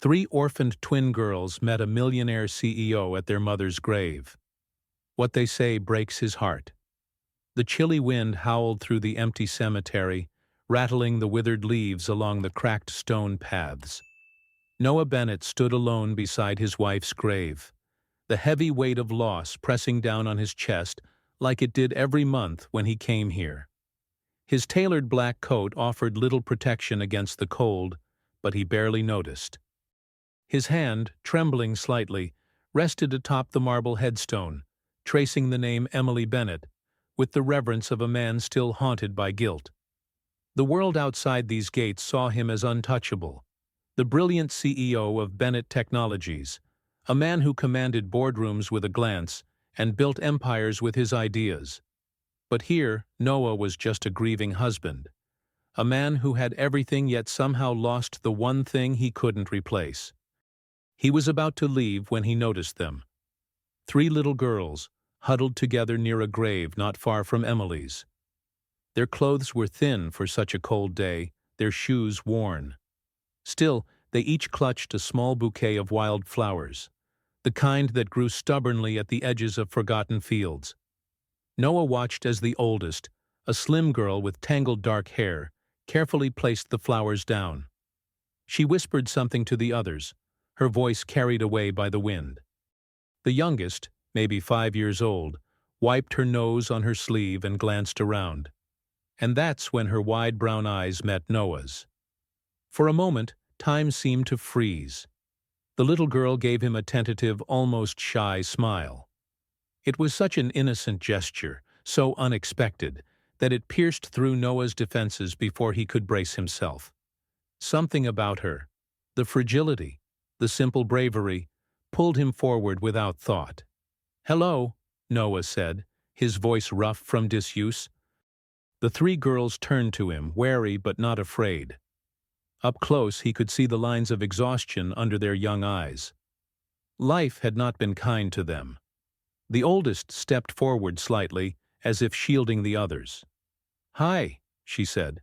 Three orphaned twin girls met a millionaire CEO at their mother's grave. What they say breaks his heart. The chilly wind howled through the empty cemetery, rattling the withered leaves along the cracked stone paths. Noah Bennett stood alone beside his wife's grave, the heavy weight of loss pressing down on his chest like it did every month when he came here. His tailored black coat offered little protection against the cold, but he barely noticed. His hand, trembling slightly, rested atop the marble headstone, tracing the name Emily Bennett, with the reverence of a man still haunted by guilt. The world outside these gates saw him as untouchable, the brilliant CEO of Bennett Technologies, a man who commanded boardrooms with a glance and built empires with his ideas. But here, Noah was just a grieving husband, a man who had everything yet somehow lost the one thing he couldn't replace. He was about to leave when he noticed them. Three little girls, huddled together near a grave not far from Emily's. Their clothes were thin for such a cold day, their shoes worn. Still, they each clutched a small bouquet of wild flowers, the kind that grew stubbornly at the edges of forgotten fields. Noah watched as the oldest, a slim girl with tangled dark hair, carefully placed the flowers down. She whispered something to the others, her voice carried away by the wind. The youngest, maybe 5 years old, wiped her nose on her sleeve and glanced around. And that's when her wide brown eyes met Noah's. For a moment, time seemed to freeze. The little girl gave him a tentative, almost shy smile. It was such an innocent gesture, so unexpected, that it pierced through Noah's defenses before he could brace himself. Something about her, the fragility, the simple bravery, pulled him forward without thought. "Hello," Noah said, his voice rough from disuse. The three girls turned to him, wary but not afraid. Up close he could see the lines of exhaustion under their young eyes. Life had not been kind to them. The oldest stepped forward slightly, as if shielding the others. "Hi," she said.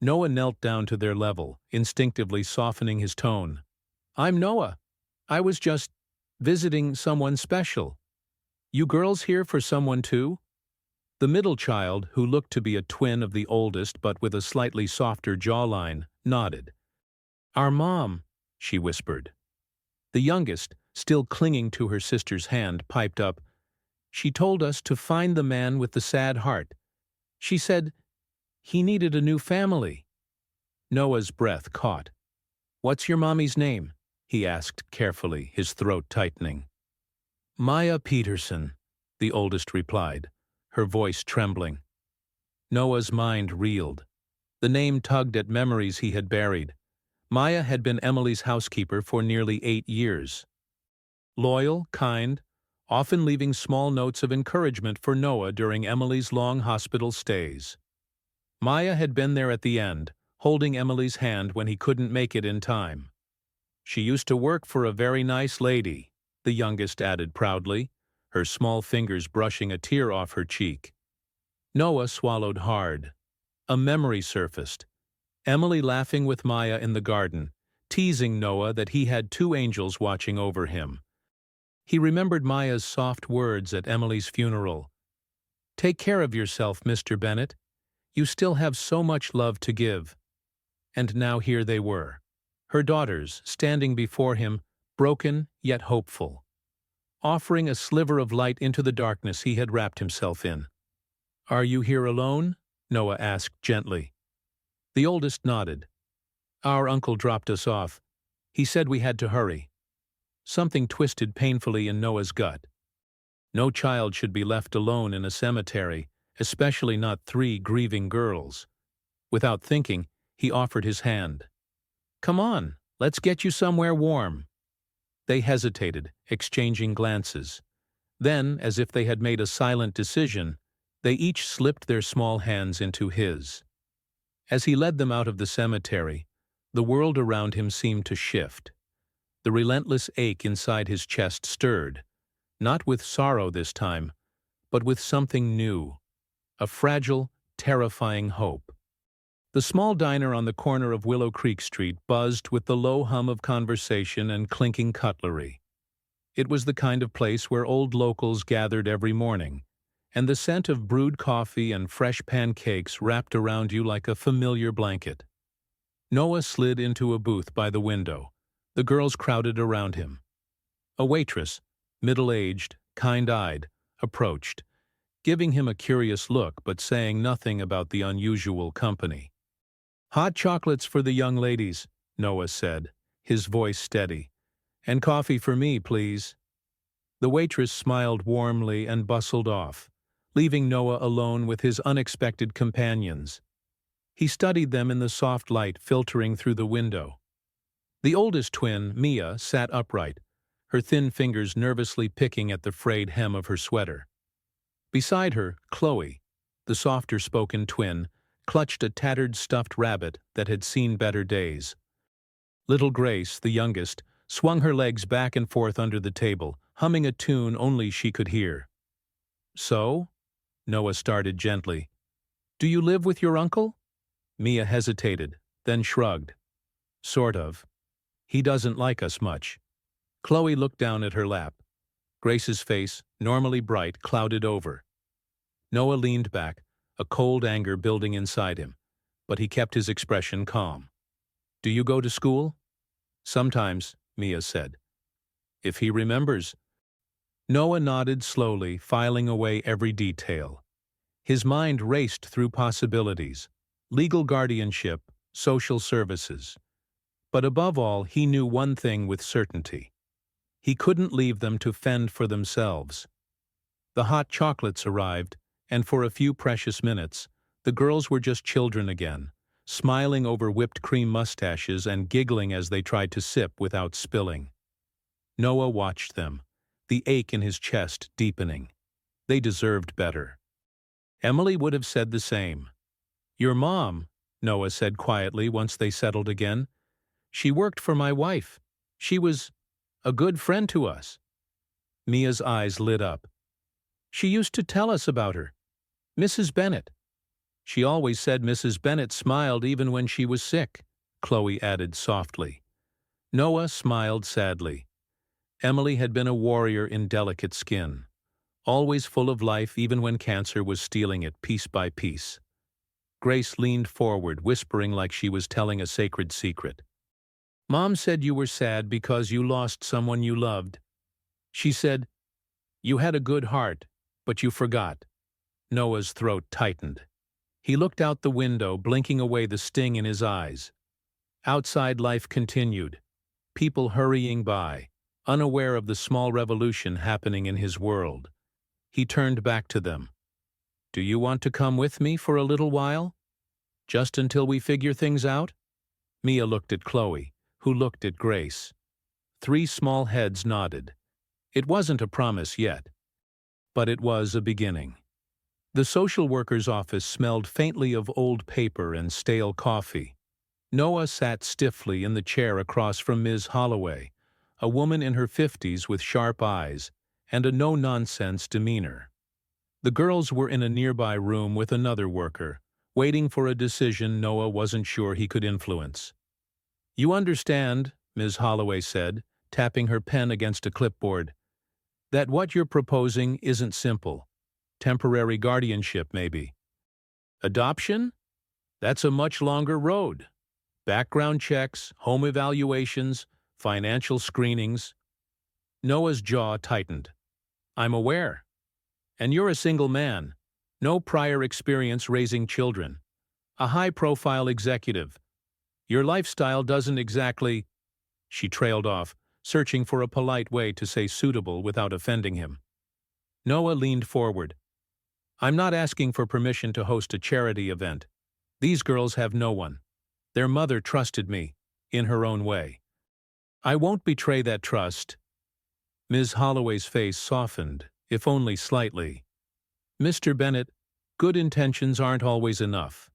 Noah knelt down to their level, instinctively softening his tone. "I'm Noah. I was just visiting someone special. You girls here for someone too?" The middle child, who looked to be a twin of the oldest but with a slightly softer jawline, nodded. "Our mom," she whispered. The youngest, still clinging to her sister's hand, piped up, "She told us to find the man with the sad heart. She said he needed a new family." Noah's breath caught. "What's your mommy's name?" he asked carefully, his throat tightening. "Maya Peterson," the oldest replied, her voice trembling. Noah's mind reeled. The name tugged at memories he had buried. Maya had been Emily's housekeeper for nearly 8 years. Loyal, kind, often leaving small notes of encouragement for Noah during Emily's long hospital stays. Maya had been there at the end, holding Emily's hand when he couldn't make it in time. "She used to work for a very nice lady," the youngest added proudly, her small fingers brushing a tear off her cheek. Noah swallowed hard. A memory surfaced. Emily laughing with Maya in the garden, teasing Noah that he had 2 angels watching over him. He remembered Maya's soft words at Emily's funeral. "Take care of yourself, Mr. Bennett. You still have so much love to give." And now here they were, her daughters standing before him, broken yet hopeful, offering a sliver of light into the darkness he had wrapped himself in. "Are you here alone?" Noah asked gently. The oldest nodded. "Our uncle dropped us off. He said we had to hurry." Something twisted painfully in Noah's gut. No child should be left alone in a cemetery, especially not 3 grieving girls. Without thinking, he offered his hand. "Come on, let's get you somewhere warm." They hesitated, exchanging glances. Then, as if they had made a silent decision, they each slipped their small hands into his. As he led them out of the cemetery, the world around him seemed to shift. The relentless ache inside his chest stirred, not with sorrow this time, but with something new, a fragile, terrifying hope. The small diner on the corner of Willow Creek Street buzzed with the low hum of conversation and clinking cutlery. It was the kind of place where old locals gathered every morning, and the scent of brewed coffee and fresh pancakes wrapped around you like a familiar blanket. Noah slid into a booth by the window. The girls crowded around him. A waitress, middle-aged, kind-eyed, approached, giving him a curious look but saying nothing about the unusual company. "Hot chocolates for the young ladies," Noah said, his voice steady. "And coffee for me, please." The waitress smiled warmly and bustled off, leaving Noah alone with his unexpected companions. He studied them in the soft light filtering through the window. The oldest twin, Mia, sat upright, her thin fingers nervously picking at the frayed hem of her sweater. Beside her, Chloe, the softer-spoken twin, clutched a tattered stuffed rabbit that had seen better days. Little Grace, the youngest, swung her legs back and forth under the table, humming a tune only she could hear. "So?" Noah started gently. "Do you live with your uncle?" Mia hesitated, then shrugged. "Sort of. He doesn't like us much." Chloe looked down at her lap. Grace's face, normally bright, clouded over. Noah leaned back, a cold anger building inside him, but he kept his expression calm. "Do you go to school?" "Sometimes," Mia said. "If he remembers." Noah nodded slowly, filing away every detail. His mind raced through possibilities: legal guardianship, social services. But above all, he knew one thing with certainty. He couldn't leave them to fend for themselves. The hot chocolates arrived, and for a few precious minutes, the girls were just children again, smiling over whipped cream mustaches and giggling as they tried to sip without spilling. Noah watched them, the ache in his chest deepening. They deserved better. Emily would have said the same. "Your mom," Noah said quietly once they settled again. "She worked for my wife. She was a good friend to us." Mia's eyes lit up. "She used to tell us about her. Mrs. Bennet." "She always said Mrs. Bennet smiled even when she was sick," Chloe added softly. Noah smiled sadly. Emily had been a warrior in delicate skin, always full of life even when cancer was stealing it piece by piece. Grace leaned forward, whispering like she was telling a sacred secret. "Mom said you were sad because you lost someone you loved. She said, you had a good heart, but you forgot." Noah's throat tightened. He looked out the window, blinking away the sting in his eyes. Outside life continued, people hurrying by, unaware of the small revolution happening in his world. He turned back to them. "Do you want to come with me for a little while? Just until we figure things out?" Mia looked at Chloe, who looked at Grace. 3 small heads nodded. It wasn't a promise yet, but it was a beginning. The social worker's office smelled faintly of old paper and stale coffee. Noah sat stiffly in the chair across from Ms. Holloway, a woman in her 50s with sharp eyes and a no-nonsense demeanor. The girls were in a nearby room with another worker, waiting for a decision Noah wasn't sure he could influence. "You understand," Ms. Holloway said, tapping her pen against a clipboard, "that what you're proposing isn't simple. Temporary guardianship, maybe. Adoption? That's a much longer road. Background checks, home evaluations, financial screenings." Noah's jaw tightened. "I'm aware. And you're a single man. No prior experience raising children. A high-profile executive. Your lifestyle doesn't exactly—" She trailed off, searching for a polite way to say suitable without offending him. Noah leaned forward. "I'm not asking for permission to host a charity event. These girls have no one. Their mother trusted me, in her own way. I won't betray that trust." Ms. Holloway's face softened, if only slightly. "Mr. Bennet, good intentions aren't always enough."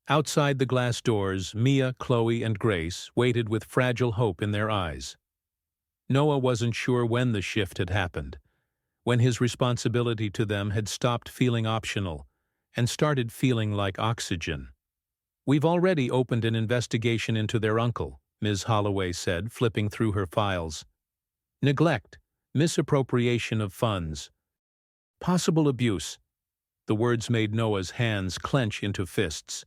Outside the glass doors, Mia, Chloe, and Grace waited with fragile hope in their eyes. Noah wasn't sure when the shift had happened, when his responsibility to them had stopped feeling optional and started feeling like oxygen. "We've already opened an investigation into their uncle," Ms. Holloway said, flipping through her files. "Neglect, misappropriation of funds, possible abuse." The words made Noah's hands clench into fists.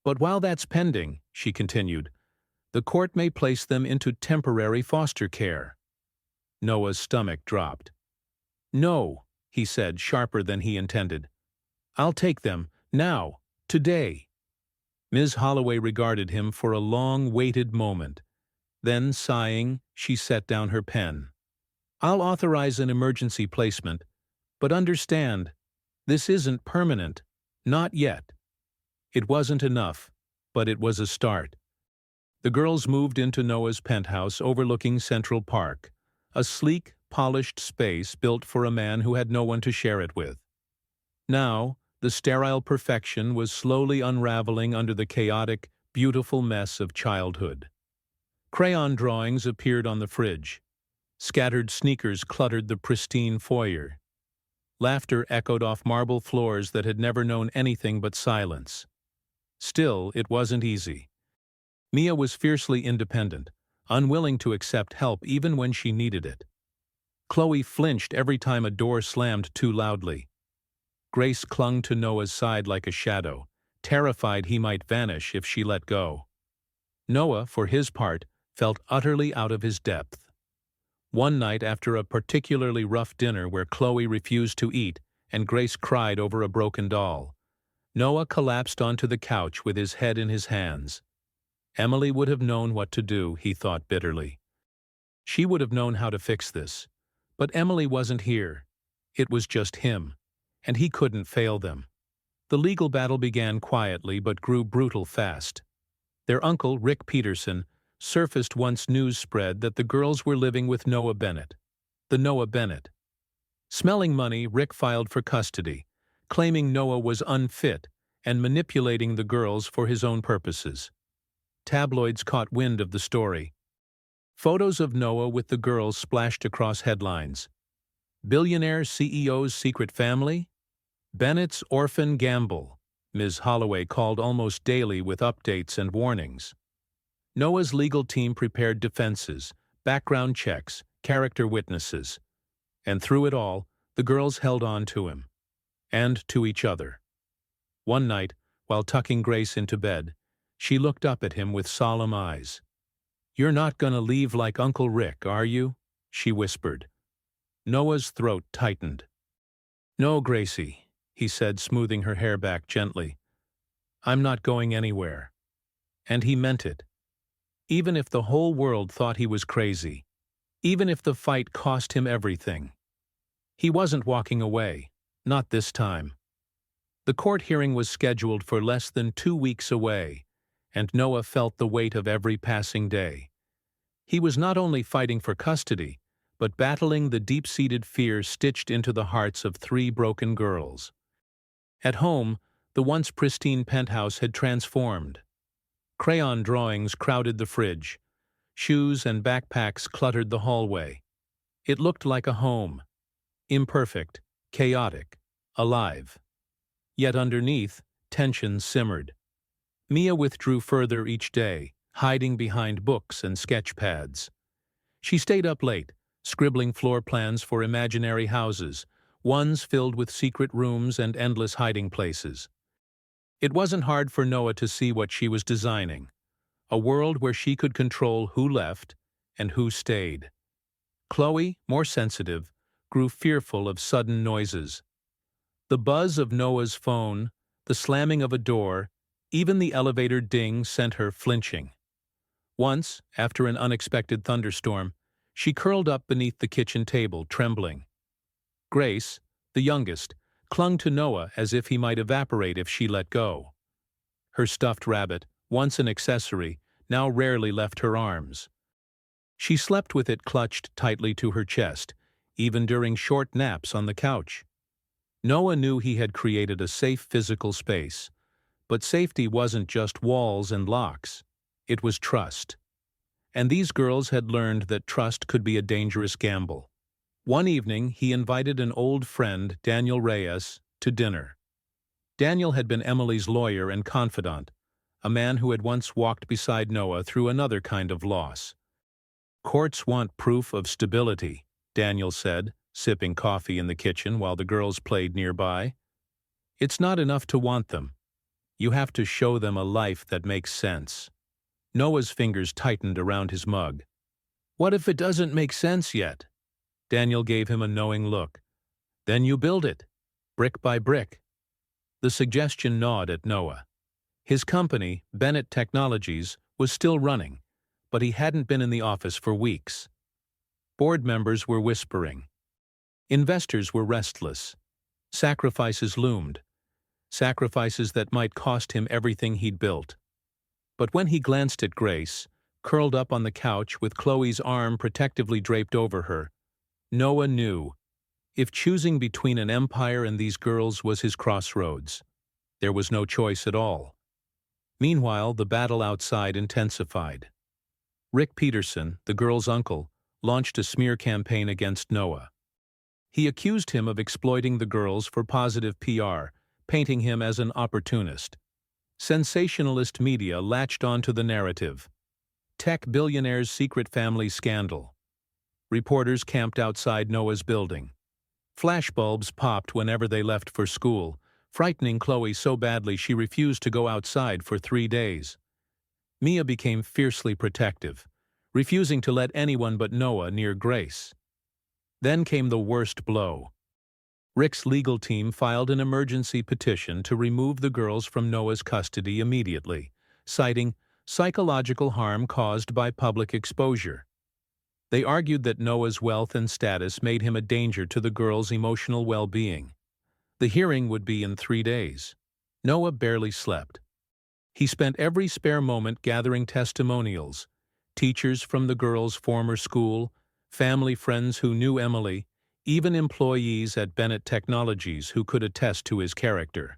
"But while that's pending," she continued, "the court may place them into temporary foster care." Noah's stomach dropped. "No," he said, sharper than he intended. "I'll take them, now, today." Ms. Holloway regarded him for a long, waited moment. Then, sighing, she set down her pen. "I'll authorize an emergency placement, but understand, this isn't permanent. Not yet." It wasn't enough, but it was a start. The girls moved into Noah's penthouse overlooking Central Park, a sleek, polished space built for a man who had no one to share it with. Now, the sterile perfection was slowly unraveling under the chaotic, beautiful mess of childhood. Crayon drawings appeared on the fridge. Scattered sneakers cluttered the pristine foyer. Laughter echoed off marble floors that had never known anything but silence. Still, it wasn't easy. Mia was fiercely independent, unwilling to accept help even when she needed it. Chloe flinched every time a door slammed too loudly. Grace clung to Noah's side like a shadow, terrified he might vanish if she let go. Noah, for his part, felt utterly out of his depth. One night after a particularly rough dinner where Chloe refused to eat and Grace cried over a broken doll, Noah collapsed onto the couch with his head in his hands. Emily would have known what to do, he thought bitterly. She would have known how to fix this. But Emily wasn't here. It was just him. And he couldn't fail them. The legal battle began quietly but grew brutal fast. Their uncle, Rick Peterson, surfaced once news spread that the girls were living with Noah Bennett. The Noah Bennett. Smelling money, Rick filed for custody, claiming Noah was unfit and manipulating the girls for his own purposes. Tabloids caught wind of the story. Photos of Noah with the girls splashed across headlines. "Billionaire CEO's secret family? Bennett's orphan gamble," Ms. Holloway called almost daily with updates and warnings. Noah's legal team prepared defenses, background checks, character witnesses. And through it all, the girls held on to him. And to each other. One night, while tucking Grace into bed, she looked up at him with solemn eyes. "You're not gonna leave like Uncle Rick, are you?" she whispered. Noah's throat tightened. "No, Gracie," he said, smoothing her hair back gently. "I'm not going anywhere." And he meant it. Even if the whole world thought he was crazy. Even if the fight cost him everything. He wasn't walking away. Not this time. The court hearing was scheduled for less than 2 weeks away, and Noah felt the weight of every passing day. He was not only fighting for custody, but battling the deep-seated fear stitched into the hearts of 3 broken girls. At home, the once pristine penthouse had transformed. Crayon drawings crowded the fridge. Shoes and backpacks cluttered the hallway. It looked like a home. Imperfect, chaotic, alive. Yet underneath, tension simmered. Mia withdrew further each day, hiding behind books and sketch pads. She stayed up late, scribbling floor plans for imaginary houses, ones filled with secret rooms and endless hiding places. It wasn't hard for Noah to see what she was designing, a world where she could control who left and who stayed. Chloe, more sensitive, grew fearful of sudden noises. The buzz of Noah's phone, the slamming of a door, even the elevator ding sent her flinching. Once, after an unexpected thunderstorm, she curled up beneath the kitchen table, trembling. Grace, the youngest, clung to Noah as if he might evaporate if she let go. Her stuffed rabbit, once an accessory, now rarely left her arms. She slept with it clutched tightly to her chest, even during short naps on the couch. Noah knew he had created a safe physical space, but safety wasn't just walls and locks. It was trust. And these girls had learned that trust could be a dangerous gamble. One evening, he invited an old friend, Daniel Reyes, to dinner. Daniel had been Emily's lawyer and confidant, a man who had once walked beside Noah through another kind of loss. "Courts want proof of stability," Daniel said, sipping coffee in the kitchen while the girls played nearby. "It's not enough to want them. You have to show them a life that makes sense." Noah's fingers tightened around his mug. "What if it doesn't make sense yet?" Daniel gave him a knowing look. "Then you build it, brick by brick." The suggestion gnawed at Noah. His company, Bennett Technologies, was still running, but he hadn't been in the office for weeks. Board members were whispering. Investors were restless. Sacrifices loomed. Sacrifices that might cost him everything he'd built. But when he glanced at Grace, curled up on the couch with Chloe's arm protectively draped over her, Noah knew. If choosing between an empire and these girls was his crossroads, there was no choice at all. Meanwhile, the battle outside intensified. Rick Peterson, the girl's uncle, launched a smear campaign against Noah. He accused him of exploiting the girls for positive PR, painting him as an opportunist. Sensationalist media latched onto the narrative. Tech billionaire's secret family scandal. Reporters camped outside Noah's building. Flashbulbs popped whenever they left for school, frightening Chloe so badly she refused to go outside for 3 days. Mia became fiercely protective, refusing to let anyone but Noah near Grace. Then came the worst blow. Rick's legal team filed an emergency petition to remove the girls from Noah's custody immediately, citing psychological harm caused by public exposure. They argued that Noah's wealth and status made him a danger to the girls' emotional well-being. The hearing would be in 3 days. Noah barely slept. He spent every spare moment gathering testimonials, teachers from the girls' former school, family friends who knew Emily, even employees at Bennett Technologies who could attest to his character.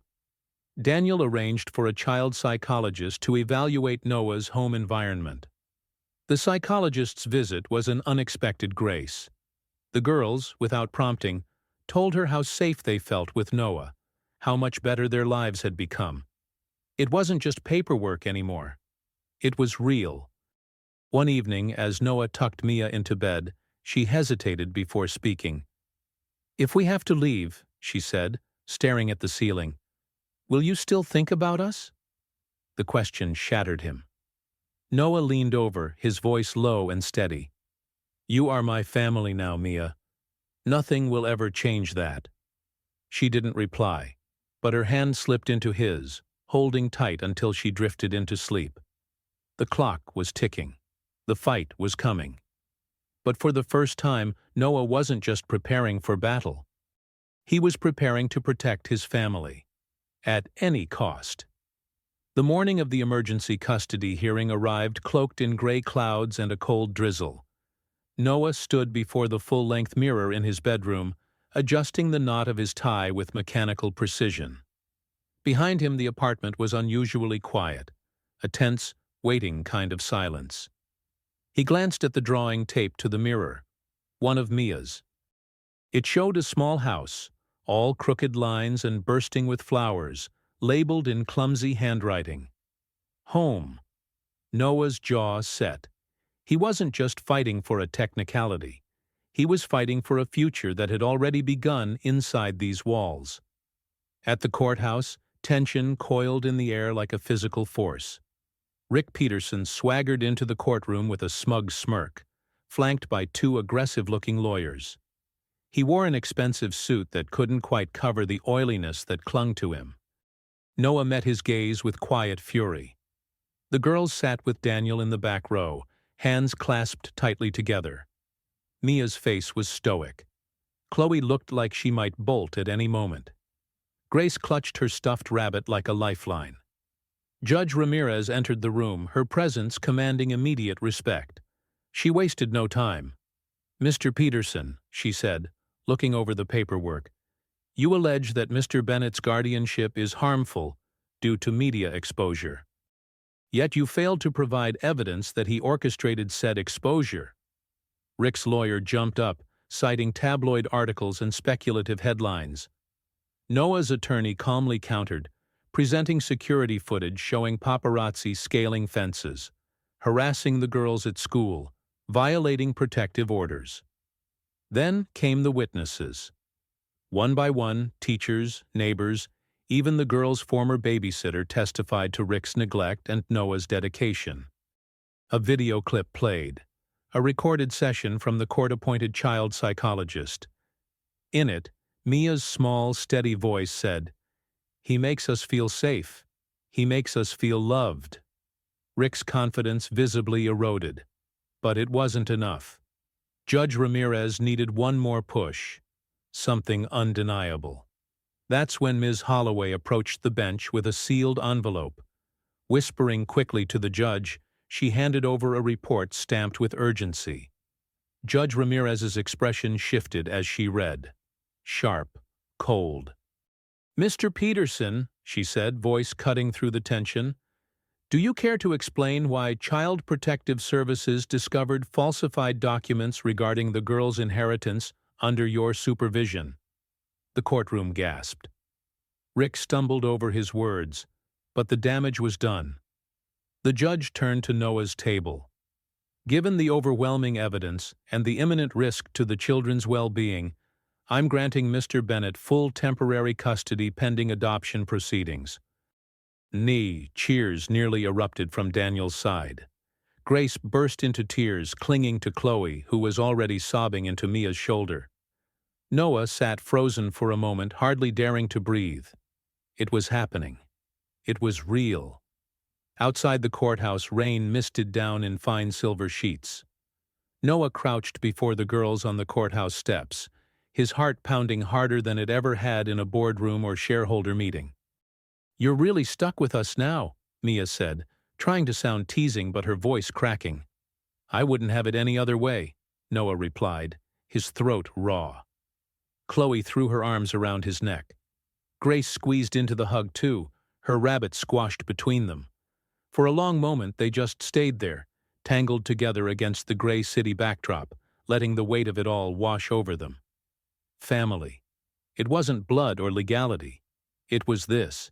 Daniel arranged for a child psychologist to evaluate Noah's home environment. The psychologist's visit was an unexpected grace. The girls, without prompting, told her how safe they felt with Noah, how much better their lives had become. It wasn't just paperwork anymore. It was real. One evening, as Noah tucked Mia into bed, she hesitated before speaking. "If we have to leave," she said, staring at the ceiling, "will you still think about us?" The question shattered him. Noah leaned over, his voice low and steady. "You are my family now, Mia. Nothing will ever change that." She didn't reply, but her hand slipped into his, holding tight until she drifted into sleep. The clock was ticking. The fight was coming. But for the first time, Noah wasn't just preparing for battle. He was preparing to protect his family. At any cost. The morning of the emergency custody hearing arrived cloaked in gray clouds and a cold drizzle. Noah stood before the full-length mirror in his bedroom, adjusting the knot of his tie with mechanical precision. Behind him, the apartment was unusually quiet, a tense, waiting kind of silence. He glanced at the drawing taped to the mirror, one of Mia's. It showed a small house, all crooked lines and bursting with flowers, labeled in clumsy handwriting. Home. Noah's jaw set. He wasn't just fighting for a technicality. He was fighting for a future that had already begun inside these walls. At the courthouse, tension coiled in the air like a physical force. Rick Peterson swaggered into the courtroom with a smug smirk, flanked by 2 aggressive-looking lawyers. He wore an expensive suit that couldn't quite cover the oiliness that clung to him. Noah met his gaze with quiet fury. The girls sat with Daniel in the back row, hands clasped tightly together. Mia's face was stoic. Chloe looked like she might bolt at any moment. Grace clutched her stuffed rabbit like a lifeline. Judge Ramirez entered the room, her presence commanding immediate respect. She wasted no time. "Mr. Peterson," she said, looking over the paperwork, "you allege that Mr. Bennett's guardianship is harmful due to media exposure. Yet you failed to provide evidence that he orchestrated said exposure." Rick's lawyer jumped up, citing tabloid articles and speculative headlines. Noah's attorney calmly countered, presenting security footage showing paparazzi scaling fences, harassing the girls at school, violating protective orders. Then came the witnesses. One by one, teachers, neighbors, even the girl's former babysitter testified to Rick's neglect and Noah's dedication. A video clip played, a recorded session from the court-appointed child psychologist. In it, Mia's small, steady voice said, "He makes us feel safe. He makes us feel loved." Rick's confidence visibly eroded. But it wasn't enough. Judge Ramirez needed one more push, something undeniable. That's when Ms. Holloway approached the bench with a sealed envelope. Whispering quickly to the judge, she handed over a report stamped with urgency. Judge Ramirez's expression shifted as she read. Sharp, cold. "Mr. Peterson," she said, voice cutting through the tension, "do you care to explain why Child Protective Services discovered falsified documents regarding the girl's inheritance under your supervision?" The courtroom gasped. Rick stumbled over his words, but the damage was done. The judge turned to Noah's table. "Given the overwhelming evidence and the imminent risk to the children's well-being, I'm granting Mr. Bennett full temporary custody pending adoption proceedings." Cheers nearly erupted from Daniel's side. Grace burst into tears, clinging to Chloe, who was already sobbing into Mia's shoulder. Noah sat frozen for a moment, hardly daring to breathe. It was happening. It was real. Outside the courthouse, rain misted down in fine silver sheets. Noah crouched before the girls on the courthouse steps, his heart pounding harder than it ever had in a boardroom or shareholder meeting. "You're really stuck with us now," Mia said, trying to sound teasing but her voice cracking. "I wouldn't have it any other way," Noah replied, his throat raw. Chloe threw her arms around his neck. Grace squeezed into the hug too, her rabbit squashed between them. For a long moment they just stayed there, tangled together against the gray city backdrop, letting the weight of it all wash over them. Family. It wasn't blood or legality. It was this.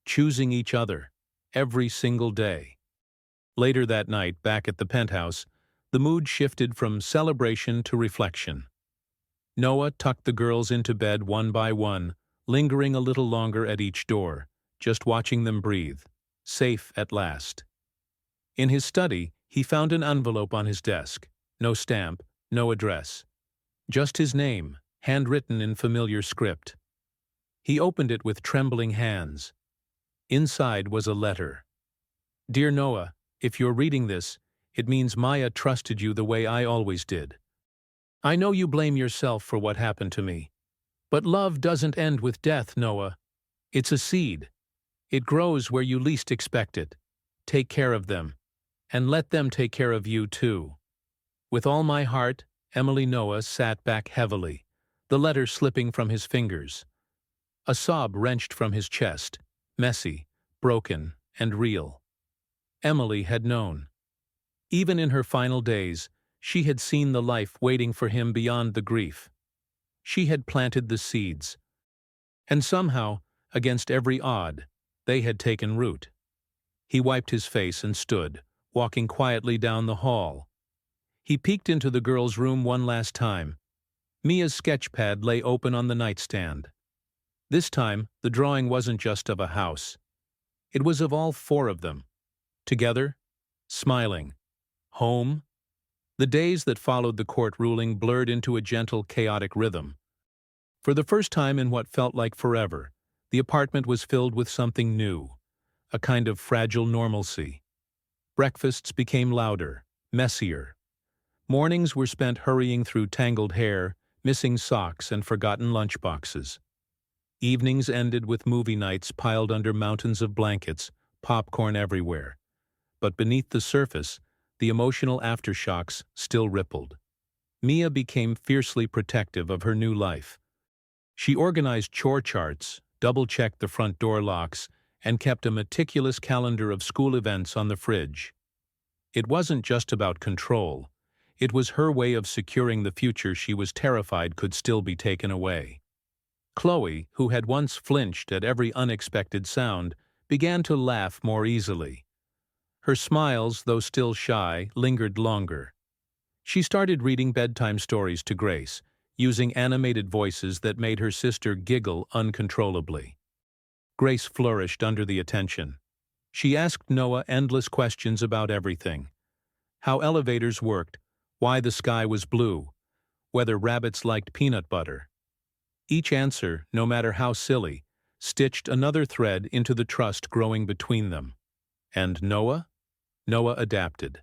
Choosing each other. Every single day. Later that night, back at the penthouse, the mood shifted from celebration to reflection. Noah tucked the girls into bed one by one, lingering a little longer at each door, just watching them breathe. Safe at last. In his study, he found an envelope on his desk. No stamp, no address. Just his name, handwritten in familiar script. He opened it with trembling hands. Inside was a letter. "Dear Noah, if you're reading this, it means Maya trusted you the way I always did. I know you blame yourself for what happened to me. But love doesn't end with death, Noah. It's a seed. It grows where you least expect it. Take care of them. And let them take care of you, too." With all my heart, Emily. Noah sat back heavily, the letter slipping from his fingers. A sob wrenched from his chest, messy, broken, and real. Emily had known. Even in her final days, she had seen the life waiting for him beyond the grief. She had planted the seeds. And somehow, against every odd, they had taken root. He wiped his face and stood, walking quietly down the hall. He peeked into the girls' room one last time. Mia's sketchpad lay open on the nightstand. This time, the drawing wasn't just of a house. It was of all four of them. Together, smiling. Home. The days that followed the court ruling blurred into a gentle, chaotic rhythm. For the first time in what felt like forever, the apartment was filled with something new, a kind of fragile normalcy. Breakfasts became louder, messier. Mornings were spent hurrying through tangled hair, missing socks, and forgotten lunchboxes. Evenings ended with movie nights piled under mountains of blankets, popcorn everywhere. But beneath the surface, the emotional aftershocks still rippled. Mia became fiercely protective of her new life. She organized chore charts, double-checked the front door locks, and kept a meticulous calendar of school events on the fridge. It wasn't just about control. It was her way of securing the future she was terrified could still be taken away. Chloe, who had once flinched at every unexpected sound, began to laugh more easily. Her smiles, though still shy, lingered longer. She started reading bedtime stories to Grace, using animated voices that made her sister giggle uncontrollably. Grace flourished under the attention. She asked Noah endless questions about everything: how elevators worked, why the sky was blue, whether rabbits liked peanut butter. Each answer, no matter how silly, stitched another thread into the trust growing between them. And Noah? Noah adapted.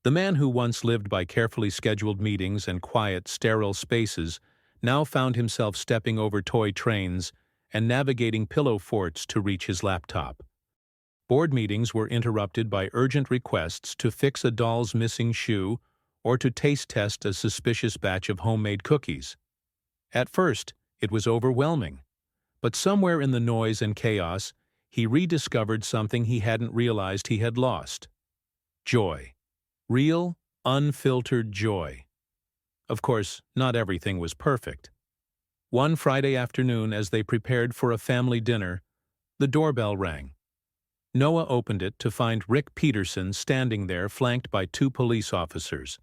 The man who once lived by carefully scheduled meetings and quiet, sterile spaces now found himself stepping over toy trains and navigating pillow forts to reach his laptop. Board meetings were interrupted by urgent requests to fix a doll's missing shoe or to taste test a suspicious batch of homemade cookies. At first, it was overwhelming, but somewhere in the noise and chaos, he rediscovered something he hadn't realized he had lost: joy. Real, unfiltered joy. Of course, not everything was perfect. One Friday afternoon, as they prepared for a family dinner, the doorbell rang. Noah opened it to find Rick Peterson standing there, flanked by 2 police officers.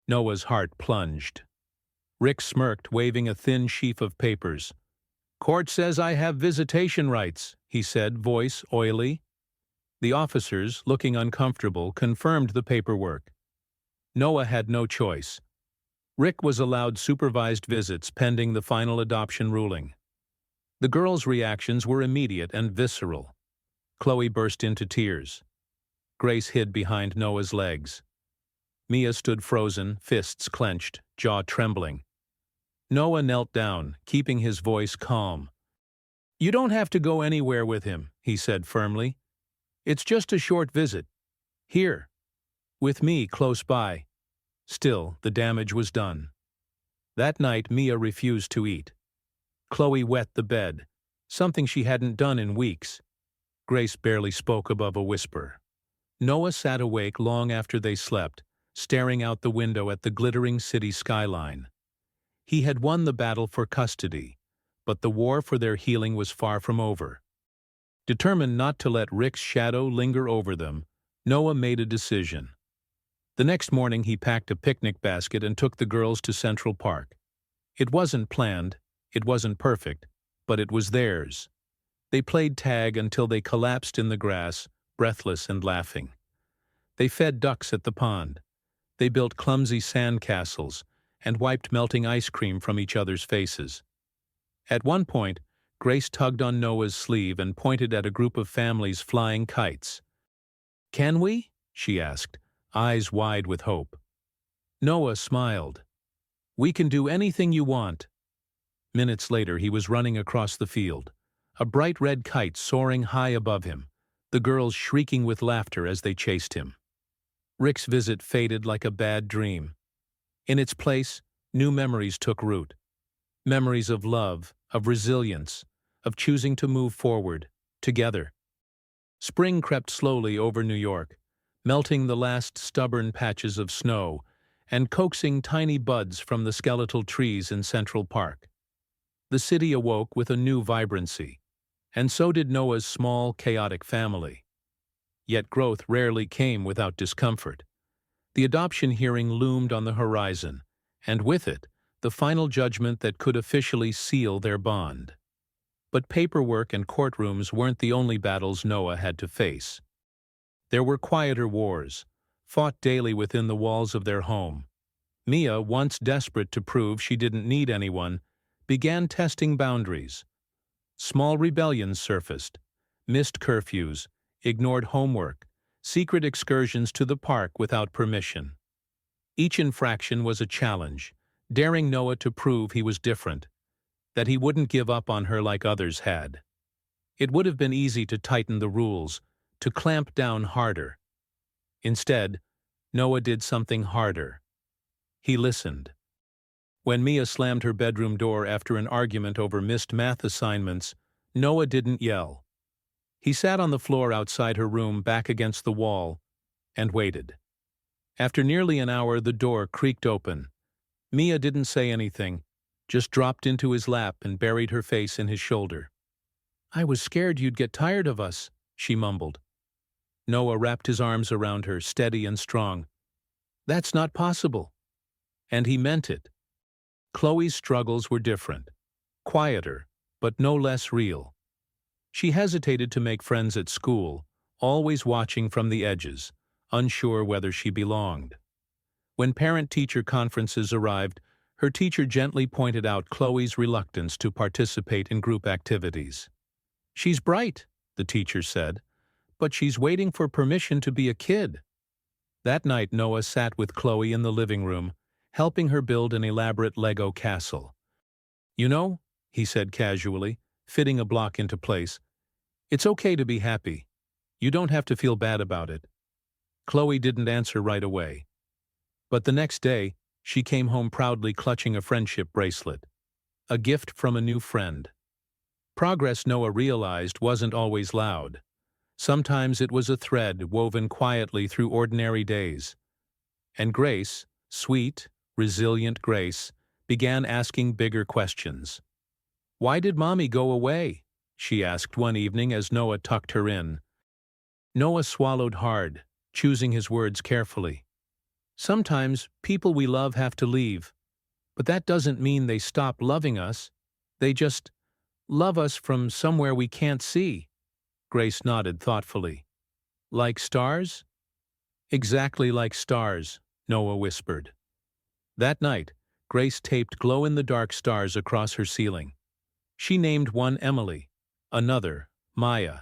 Noah's heart plunged. Rick smirked, waving a thin sheaf of papers. "Court says I have visitation rights," he said, voice oily. The officers, looking uncomfortable, confirmed the paperwork. Noah had no choice. Rick was allowed supervised visits pending the final adoption ruling. The girls' reactions were immediate and visceral. Chloe burst into tears. Grace hid behind Noah's legs. Mia stood frozen, fists clenched, jaw trembling. Noah knelt down, keeping his voice calm. "You don't have to go anywhere with him," he said firmly. "It's just a short visit. Here. With me close by." Still, the damage was done. That night, Mia refused to eat. Chloe wet the bed, something she hadn't done in weeks. Grace barely spoke above a whisper. Noah sat awake long after they slept, staring out the window at the glittering city skyline. He had won the battle for custody, but the war for their healing was far from over. Determined not to let Rick's shadow linger over them, Noah made a decision. The next morning he packed a picnic basket and took the girls to Central Park. It wasn't planned, it wasn't perfect, but it was theirs. They played tag until they collapsed in the grass, breathless and laughing. They fed ducks at the pond. They built clumsy sand castles and wiped melting ice cream from each other's faces. At one point, Grace tugged on Noah's sleeve and pointed at a group of families flying kites. "Can we?" she asked, eyes wide with hope. Noah smiled. "We can do anything you want." Minutes later, he was running across the field, a bright red kite soaring high above him, the girls shrieking with laughter as they chased him. Rick's visit faded like a bad dream. In its place, new memories took root. Memories of love, of resilience, of choosing to move forward, together. Spring crept slowly over New York, melting the last stubborn patches of snow and coaxing tiny buds from the skeletal trees in Central Park. The city awoke with a new vibrancy, and so did Noah's small, chaotic family. Yet growth rarely came without discomfort. The adoption hearing loomed on the horizon, and with it, the final judgment that could officially seal their bond. But paperwork and courtrooms weren't the only battles Noah had to face. There were quieter wars, fought daily within the walls of their home. Mia, once desperate to prove she didn't need anyone, began testing boundaries. Small rebellions surfaced, missed curfews, ignored homework, secret excursions to the park without permission. Each infraction was a challenge, daring Noah to prove he was different, that he wouldn't give up on her like others had. It would have been easy to tighten the rules, to clamp down harder. Instead, Noah did something harder. He listened. When Mia slammed her bedroom door after an argument over missed math assignments, Noah didn't yell. He sat on the floor outside her room, back against the wall, and waited. After nearly an hour, the door creaked open. Mia didn't say anything, just dropped into his lap and buried her face in his shoulder. "I was scared you'd get tired of us," she mumbled. Noah wrapped his arms around her, steady and strong. "That's not possible." And he meant it. Chloe's struggles were different, quieter, but no less real. She hesitated to make friends at school, always watching from the edges, unsure whether she belonged. When parent-teacher conferences arrived, her teacher gently pointed out Chloe's reluctance to participate in group activities. "She's bright," the teacher said, "but she's waiting for permission to be a kid." That night Noah sat with Chloe in the living room, helping her build an elaborate Lego castle. "You know," he said casually, fitting a block into place, "it's okay to be happy. You don't have to feel bad about it." Chloe didn't answer right away. But the next day, she came home proudly clutching a friendship bracelet, a gift from a new friend. Progress, Noah realized, wasn't always loud. Sometimes it was a thread woven quietly through ordinary days. And Grace, sweet, resilient Grace, began asking bigger questions. "Why did Mommy go away?" she asked one evening as Noah tucked her in. Noah swallowed hard, choosing his words carefully. "Sometimes people we love have to leave, but that doesn't mean they stop loving us. They just love us from somewhere we can't see." Grace nodded thoughtfully. "Like stars?" "Exactly like stars," Noah whispered. That night, Grace taped glow-in-the-dark stars across her ceiling. She named one Emily, another, Maya,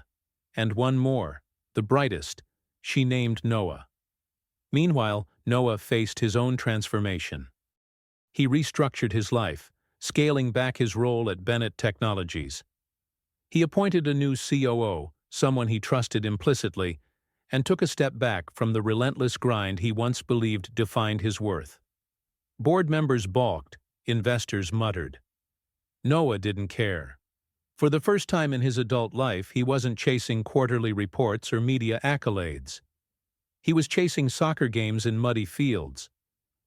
and one more, the brightest, she named Noah. Meanwhile, Noah faced his own transformation. He restructured his life, scaling back his role at Bennett Technologies. He appointed a new COO, someone he trusted implicitly, and took a step back from the relentless grind he once believed defined his worth. Board members balked, investors muttered. Noah didn't care. For the first time in his adult life, he wasn't chasing quarterly reports or media accolades. He was chasing soccer games in muddy fields,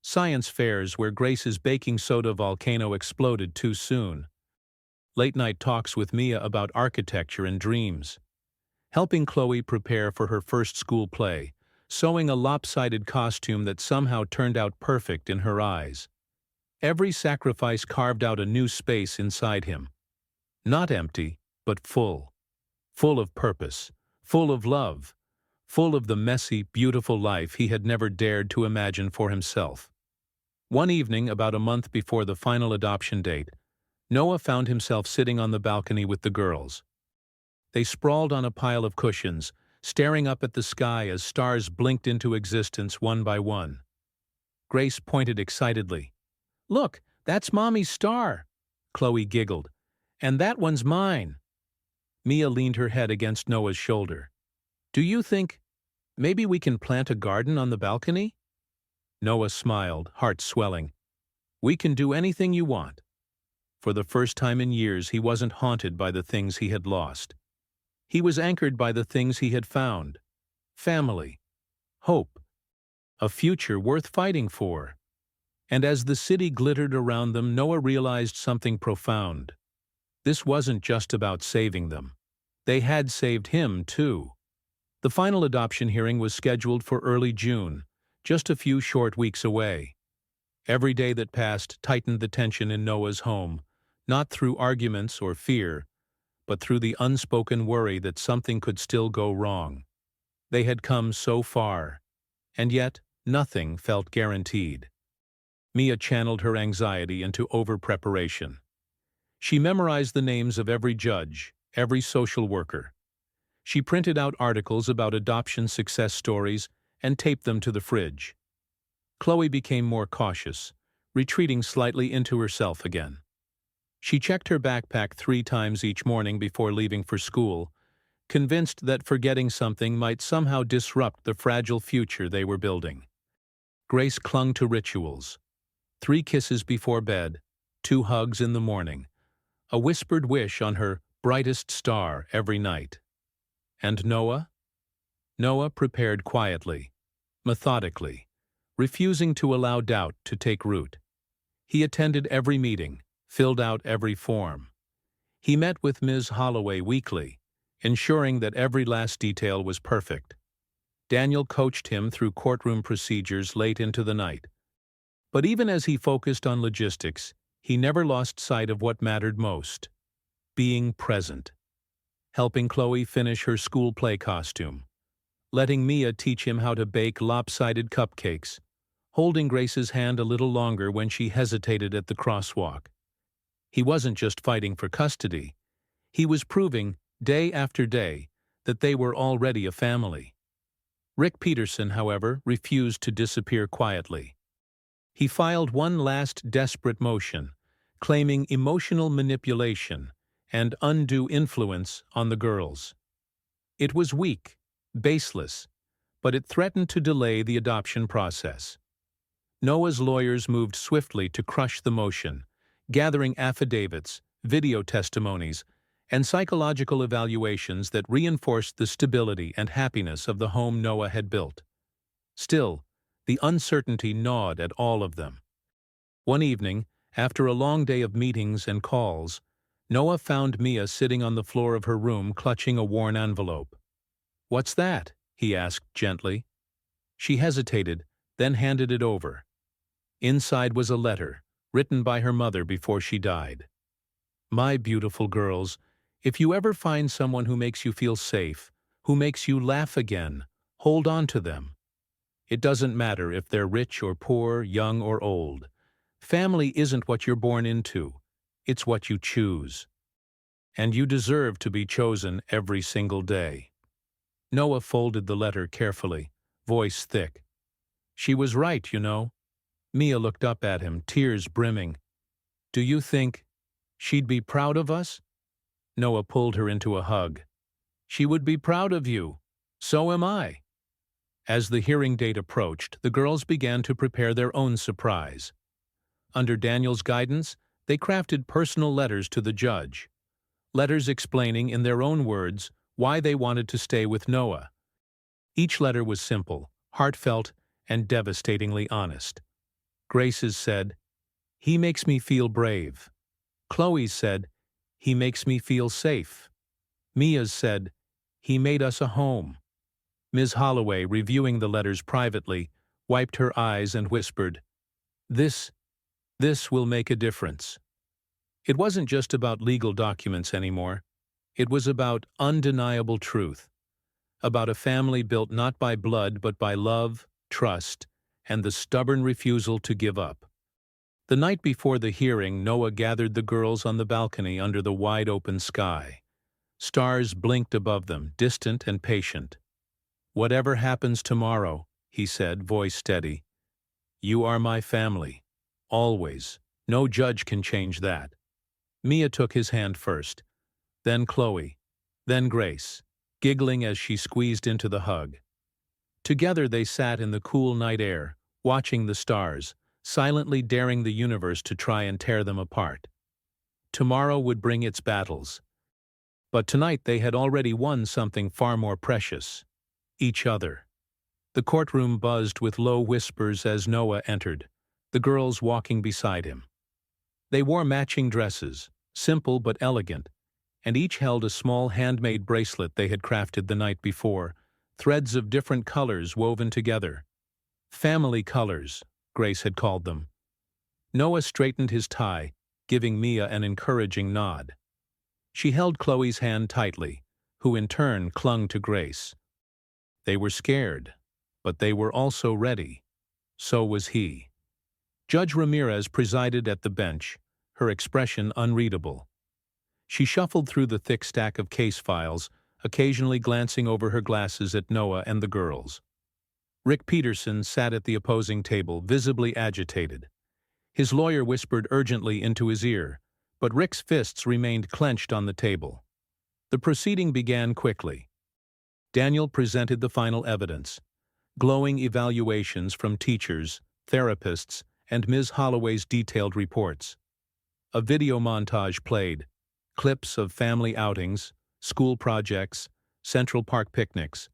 science fairs where Grace's baking soda volcano exploded too soon, late-night talks with Mia about architecture and dreams, helping Chloe prepare for her first school play, sewing a lopsided costume that somehow turned out perfect in her eyes. Every sacrifice carved out a new space inside him. Not empty, but full. Full of purpose, full of love, full of the messy, beautiful life he had never dared to imagine for himself. One evening, about a month before the final adoption date, Noah found himself sitting on the balcony with the girls. They sprawled on a pile of cushions, staring up at the sky as stars blinked into existence one by one. Grace pointed excitedly. "Look, that's Mommy's star," Chloe giggled. "And that one's mine." Mia leaned her head against Noah's shoulder. "Do you think maybe we can plant a garden on the balcony?" Noah smiled, heart swelling. "We can do anything you want." For the first time in years, he wasn't haunted by the things he had lost. He was anchored by the things he had found. Family, hope, a future worth fighting for. And as the city glittered around them, Noah realized something profound. This wasn't just about saving them. They had saved him, too. The final adoption hearing was scheduled for early June, just a few short weeks away. Every day that passed tightened the tension in Noah's home, not through arguments or fear, but through the unspoken worry that something could still go wrong. They had come so far, and yet nothing felt guaranteed. Mia channeled her anxiety into over-preparation. She memorized the names of every judge, every social worker. She printed out articles about adoption success stories and taped them to the fridge. Chloe became more cautious, retreating slightly into herself again. She checked her backpack 3 times each morning before leaving for school, convinced that forgetting something might somehow disrupt the fragile future they were building. Grace clung to rituals. 3 kisses before bed, 2 hugs in the morning, a whispered wish on her brightest star every night. And Noah? Noah prepared quietly, methodically, refusing to allow doubt to take root. He attended every meeting, filled out every form. He met with Ms. Holloway weekly, ensuring that every last detail was perfect. Daniel coached him through courtroom procedures late into the night. But even as he focused on logistics, he never lost sight of what mattered most: being present. Helping Chloe finish her school play costume, letting Mia teach him how to bake lopsided cupcakes, holding Grace's hand a little longer when she hesitated at the crosswalk. He wasn't just fighting for custody. He was proving, day after day, that they were already a family. Rick Peterson, however, refused to disappear quietly. He filed one last desperate motion, claiming emotional manipulation and undue influence on the girls. It was weak, baseless, but it threatened to delay the adoption process. Noah's lawyers moved swiftly to crush the motion, gathering affidavits, video testimonies, and psychological evaluations that reinforced the stability and happiness of the home Noah had built. Still, the uncertainty gnawed at all of them. One evening, after a long day of meetings and calls, Noah found Mia sitting on the floor of her room clutching a worn envelope. "What's that?" he asked gently. She hesitated, then handed it over. Inside was a letter, written by her mother before she died. "My beautiful girls, if you ever find someone who makes you feel safe, who makes you laugh again, hold on to them. It doesn't matter if they're rich or poor, young or old. Family isn't what you're born into, it's what you choose. And you deserve to be chosen every single day." Noah folded the letter carefully, voice thick. "She was right, you know." Mia looked up at him, tears brimming. "Do you think she'd be proud of us?" Noah pulled her into a hug. "She would be proud of you. So am I." As the hearing date approached, the girls began to prepare their own surprise. Under Daniel's guidance, they crafted personal letters to the judge. Letters explaining in their own words why they wanted to stay with Noah. Each letter was simple, heartfelt, and devastatingly honest. Grace's said, "He makes me feel brave." Chloe's said, "He makes me feel safe." Mia's said, "He made us a home." Ms. Holloway, reviewing the letters privately, wiped her eyes and whispered, This will make a difference." It wasn't just about legal documents anymore. It was about undeniable truth, about a family built not by blood but by love, trust, and the stubborn refusal to give up. The night before the hearing, Noah gathered the girls on the balcony under the wide-open sky. Stars blinked above them, distant and patient. "Whatever happens tomorrow," he said, voice steady, "you are my family. Always. No judge can change that." Mia took his hand first, then Chloe, then Grace, giggling as she squeezed into the hug. Together they sat in the cool night air, watching the stars, silently daring the universe to try and tear them apart. Tomorrow would bring its battles. But tonight they had already won something far more precious: each other. The courtroom buzzed with low whispers as Noah entered, the girls walking beside him. They wore matching dresses, simple but elegant, and each held a small handmade bracelet they had crafted the night before, threads of different colors woven together. "Family colors," Grace had called them. Noah straightened his tie, giving Mia an encouraging nod. She held Chloe's hand tightly, who in turn clung to Grace. They were scared, but they were also ready. So was he. Judge Ramirez presided at the bench, her expression unreadable. She shuffled through the thick stack of case files, occasionally glancing over her glasses at Noah and the girls. Rick Peterson sat at the opposing table, visibly agitated. His lawyer whispered urgently into his ear, but Rick's fists remained clenched on the table. The proceeding began quickly. Daniel presented the final evidence: glowing evaluations from teachers, therapists, and Ms. Holloway's detailed reports. A video montage played, clips of family outings, school projects, Central Park picnics,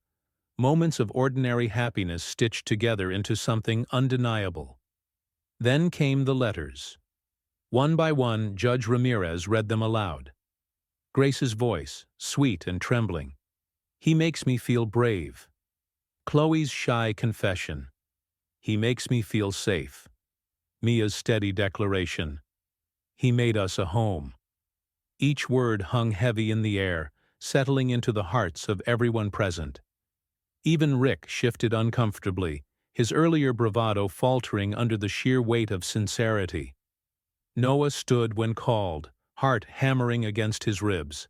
moments of ordinary happiness stitched together into something undeniable. Then came the letters. One by one, Judge Ramirez read them aloud. Grace's voice, sweet and trembling. He makes me feel brave. Chloe's shy confession. He makes me feel safe. Mia's steady declaration. He made us a home. Each word hung heavy in the air, settling into the hearts of everyone present. Even Rick shifted uncomfortably, his earlier bravado faltering under the sheer weight of sincerity. Noah stood when called, heart hammering against his ribs.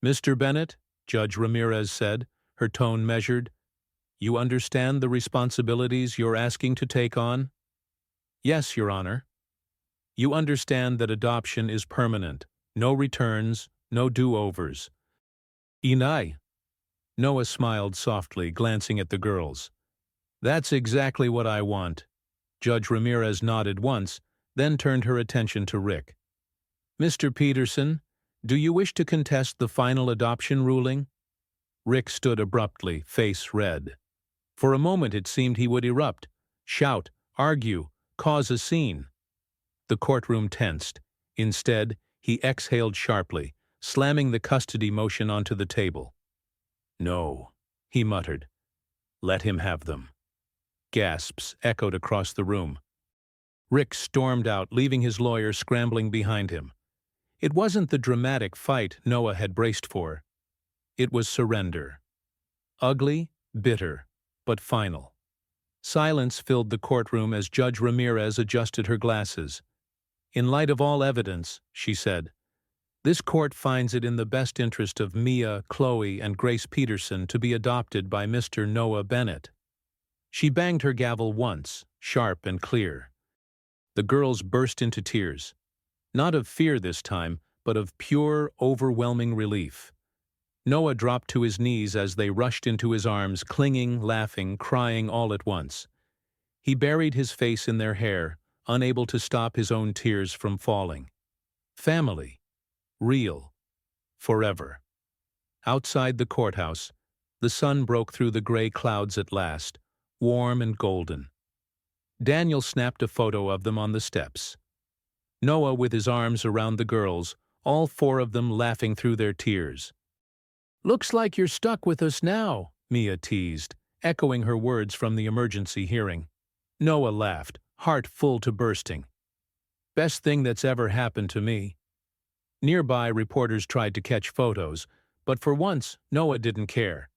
"Mr. Bennett," Judge Ramirez said, her tone measured, "you understand the responsibilities you're asking to take on?" "Yes, Your Honor." "You understand that adoption is permanent, no returns, no do-overs." "Inai." Noah smiled softly, glancing at the girls. "That's exactly what I want." Judge Ramirez nodded once, then turned her attention to Rick. "Mr. Peterson, do you wish to contest the final adoption ruling?" Rick stood abruptly, face red. For a moment it seemed he would erupt, shout, argue, cause a scene. The courtroom tensed. Instead, he exhaled sharply, slamming the custody motion onto the table. "No," he muttered. "Let him have them." Gasps echoed across the room. Rick stormed out, leaving his lawyer scrambling behind him. It wasn't the dramatic fight Noah had braced for. It was surrender. Ugly, bitter, but final. Silence filled the courtroom as Judge Ramirez adjusted her glasses. "In light of all evidence," she said, "this court finds it in the best interest of Mia, Chloe, and Grace Peterson to be adopted by Mr. Noah Bennett." She banged her gavel once, sharp and clear. The girls burst into tears. Not of fear this time, but of pure, overwhelming relief. Noah dropped to his knees as they rushed into his arms, clinging, laughing, crying all at once. He buried his face in their hair, unable to stop his own tears from falling. Family. Real. Forever. Outside the courthouse, the sun broke through the gray clouds at last, warm and golden. Daniel snapped a photo of them on the steps. Noah with his arms around the girls, all four of them laughing through their tears. "Looks like you're stuck with us now," Mia teased, echoing her words from the emergency hearing. Noah laughed, heart full to bursting. "Best thing that's ever happened to me." Nearby, reporters tried to catch photos, but for once, Noah didn't care.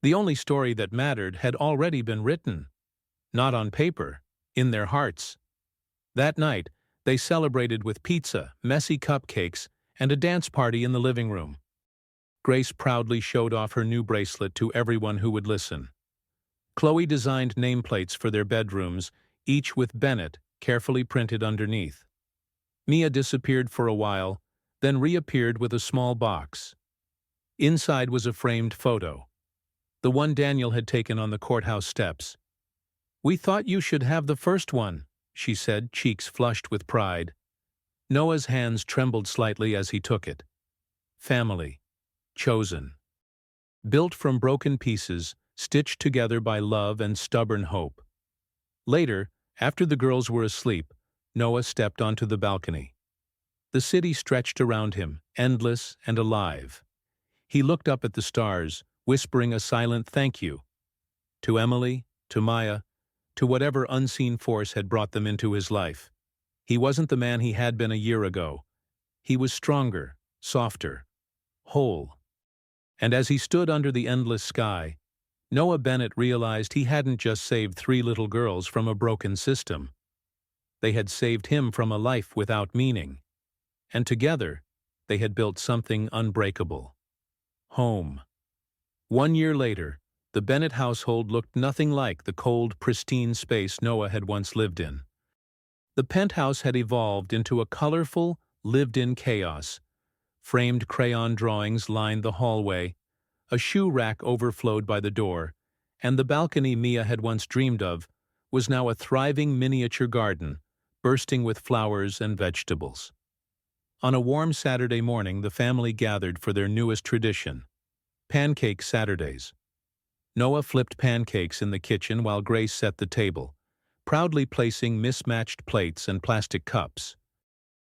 The only story that mattered had already been written. Not on paper, in their hearts. That night, they celebrated with pizza, messy cupcakes, and a dance party in the living room. Grace proudly showed off her new bracelet to everyone who would listen. Chloe designed nameplates for their bedrooms, each with Bennett carefully printed underneath. Mia disappeared for a while, then reappeared with a small box. Inside was a framed photo. The one Daniel had taken on the courthouse steps. "We thought you should have the first one," she said, cheeks flushed with pride. Noah's hands trembled slightly as he took it. Family. Chosen. Built from broken pieces, stitched together by love and stubborn hope. Later, after the girls were asleep, Noah stepped onto the balcony. The city stretched around him, endless and alive. He looked up at the stars, whispering a silent thank you. To Emily, to Maya, to whatever unseen force had brought them into his life. He wasn't the man he had been a year ago. He was stronger, softer, whole. And as he stood under the endless sky, Noah Bennett realized he hadn't just saved 3 little girls from a broken system. They had saved him from a life without meaning. And together, they had built something unbreakable. Home. 1 year later, the Bennett household looked nothing like the cold, pristine space Noah had once lived in. The penthouse had evolved into a colorful, lived-in chaos. Framed crayon drawings lined the hallway, a shoe rack overflowed by the door, and the balcony Mia had once dreamed of was now a thriving miniature garden, bursting with flowers and vegetables. On a warm Saturday morning, the family gathered for their newest tradition, Pancake Saturdays. Noah flipped pancakes in the kitchen while Grace set the table, proudly placing mismatched plates and plastic cups.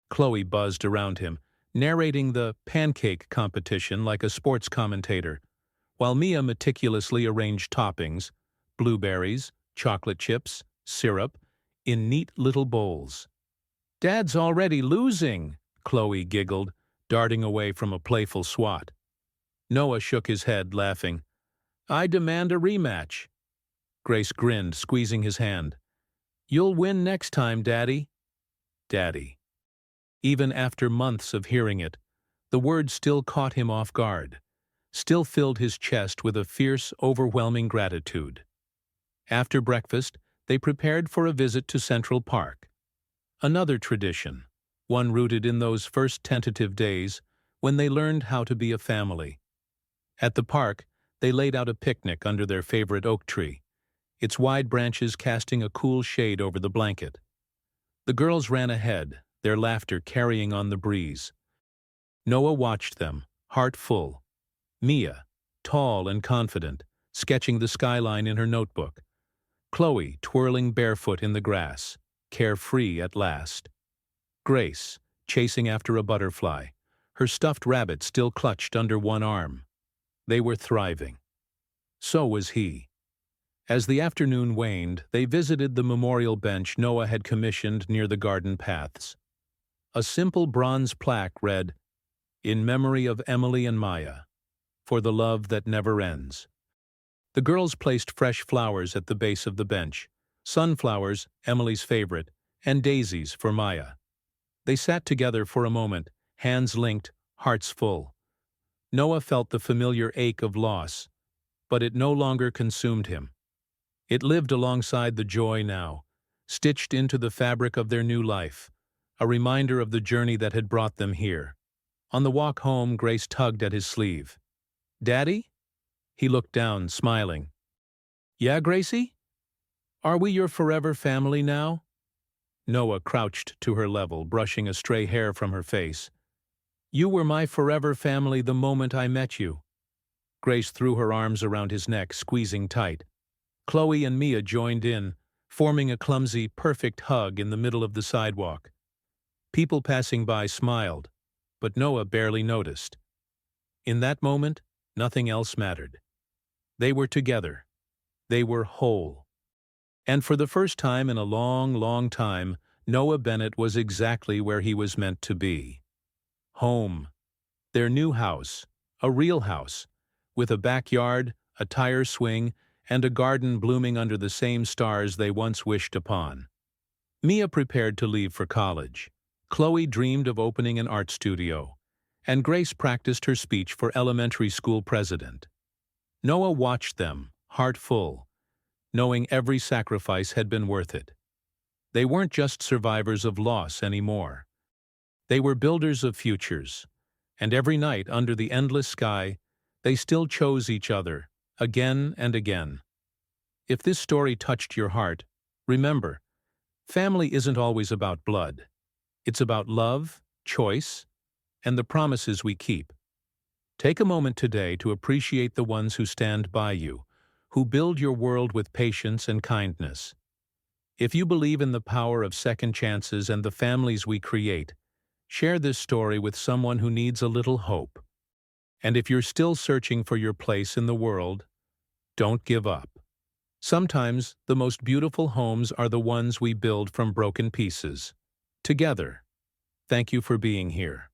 Chloe buzzed around him, narrating the pancake competition like a sports commentator, while Mia meticulously arranged toppings, blueberries, chocolate chips, syrup, in neat little bowls. "Dad's already losing," Chloe giggled, darting away from a playful swat. Noah shook his head, laughing. "I demand a rematch." Grace grinned, squeezing his hand. "You'll win next time, Daddy." Daddy. Even after months of hearing it, the word still caught him off guard, still filled his chest with a fierce, overwhelming gratitude. After breakfast, they prepared for a visit to Central Park. Another tradition, one rooted in those first tentative days when they learned how to be a family. At the park, they laid out a picnic under their favorite oak tree, its wide branches casting a cool shade over the blanket. The girls ran ahead, their laughter carrying on the breeze. Noah watched them, heart full. Mia, tall and confident, sketching the skyline in her notebook. Chloe, twirling barefoot in the grass, carefree at last. Grace, chasing after a butterfly, her stuffed rabbit still clutched under one arm. They were thriving. So was he. As the afternoon waned, they visited the memorial bench Noah had commissioned near the garden paths. A simple bronze plaque read, "In memory of Emily and Maya, for the love that never ends." The girls placed fresh flowers at the base of the bench, sunflowers, Emily's favorite, and daisies for Maya. They sat together for a moment, hands linked, hearts full. Noah felt the familiar ache of loss, but it no longer consumed him. It lived alongside the joy now, stitched into the fabric of their new life, a reminder of the journey that had brought them here. On the walk home, Grace tugged at his sleeve. "Daddy?" He looked down, smiling. "Yeah, Gracie? Are we your forever family now?" Noah crouched to her level, brushing a stray hair from her face. "You were my forever family the moment I met you." Grace threw her arms around his neck, squeezing tight. Chloe and Mia joined in, forming a clumsy, perfect hug in the middle of the sidewalk. People passing by smiled, but Noah barely noticed. In that moment, nothing else mattered. They were together. They were whole. And for the first time in a long, long time, Noah Bennett was exactly where he was meant to be. Home. Their new house, a real house, with a backyard, a tire swing, and a garden blooming under the same stars they once wished upon. Mia prepared to leave for college. Chloe dreamed of opening an art studio, and Grace practiced her speech for elementary school president. Noah watched them, heart full, knowing every sacrifice had been worth it. They weren't just survivors of loss anymore. They were builders of futures, and every night under the endless sky, they still chose each other, again and again. If this story touched your heart, remember, family isn't always about blood. It's about love, choice, and the promises we keep. Take a moment today to appreciate the ones who stand by you, who build your world with patience and kindness. If you believe in the power of second chances and the families we create, share this story with someone who needs a little hope. And if you're still searching for your place in the world, don't give up. Sometimes the most beautiful homes are the ones we build from broken pieces. Together. Thank you for being here.